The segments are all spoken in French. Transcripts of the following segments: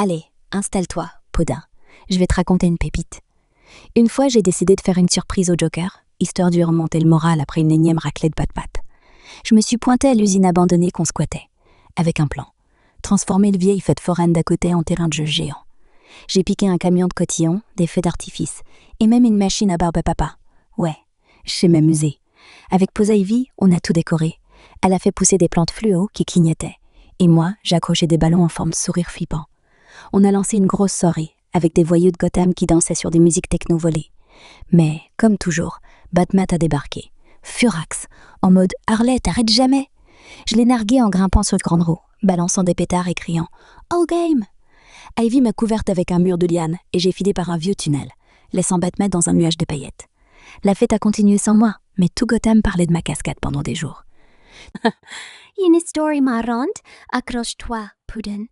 Allez, installe-toi, Podin. Je vais te raconter une pépite. Une fois, j'ai décidé de faire une surprise au Joker, histoire de lui remonter le moral après une énième raclée de patte-patte. Je me suis pointée à l'usine abandonnée qu'on squattait, avec un plan. Transformer le vieille fête foraine d'à côté en terrain de jeu géant. J'ai piqué un camion de cotillon, des feux d'artifice, et même une machine à barbe à papa. Ouais, je sais m'amuser. Avec Pose Ivy, on a tout décoré. Elle a fait pousser des plantes fluo qui clignotaient. Et moi, j'ai accroché des ballons en forme de sourire flippant. On a lancé une grosse soirée, avec des voyous de Gotham qui dansaient sur des musiques techno volées. Mais, comme toujours, Batman a débarqué. Furax, en mode « Harley, t'arrêtes jamais !» Je l'ai nargué en grimpant sur le grande roue, balançant des pétards et criant « All game !» Ivy m'a couverte avec un mur de lianes et j'ai filé par un vieux tunnel, laissant Batman dans un nuage de paillettes. La fête a continué sans moi, mais tout Gotham parlait de ma cascade pendant des jours. Une histoire marrante, accroche-toi, Puddin.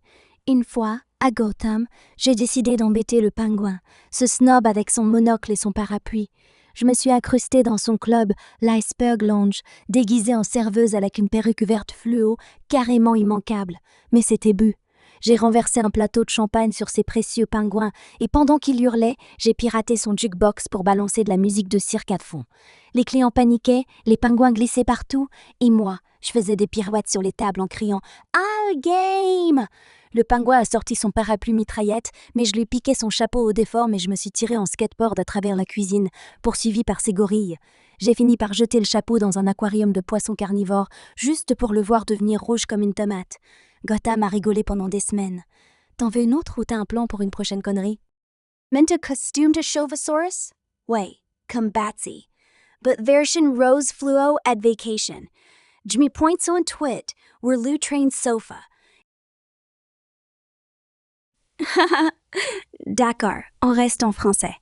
Une fois, à Gotham, j'ai décidé d'embêter le pingouin, ce snob avec son monocle et son parapluie. Je me suis accrustée dans son club, l'Iceberg Lounge, déguisée en serveuse avec une perruque verte fluo, carrément immanquable. Mais c'était bu. J'ai renversé un plateau de champagne sur ces précieux pingouins et pendant qu'il hurlait, j'ai piraté son jukebox pour balancer de la musique de cirque à fond. Les clients paniquaient, les pingouins glissaient partout et moi, je faisais des pirouettes sur les tables en criant « All game !» Le pingouin a sorti son parapluie mitraillette, mais je lui piquai son chapeau au déforme et je me suis tiré en skateboard à travers la cuisine, poursuivi par ces gorilles. J'ai fini par jeter le chapeau dans un aquarium de poissons carnivores, juste pour le voir devenir rouge comme une tomate. Gotham a rigolé pendant des semaines. T'en veux une autre ou t'as un plan pour une prochaine connerie? Meant a costume to Chauvosaurus? Way, comme Batsy. But version Rose Fluo at vacation. Jimmy points on twit, where Lou trains sofa. D'accord, on reste en français.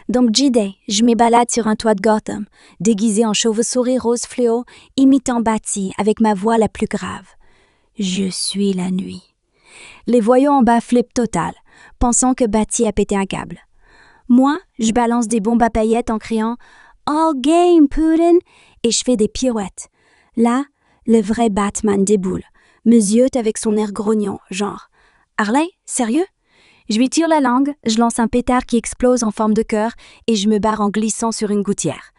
Donc J-Day, je me balade sur un toit de Gotham, déguisée en chauve-souris rose fléau, imitant Batsy avec ma voix la plus grave. Je suis la nuit. Les voyants en bas flippent total, pensant que Batsy a pété un câble. Moi, je balance des bombes à paillettes en criant « All game, Puddin !» et je fais des pirouettes. Là, le vrai Batman déboule, me ziote avec son air grognon, genre « Harley, sérieux ?» Je lui tire la langue, je lance un pétard qui explose en forme de cœur et je me barre en glissant sur une gouttière.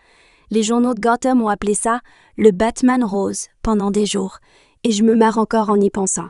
Les journaux de Gotham ont appelé ça le Batman rose pendant des jours et je me marre encore en y pensant.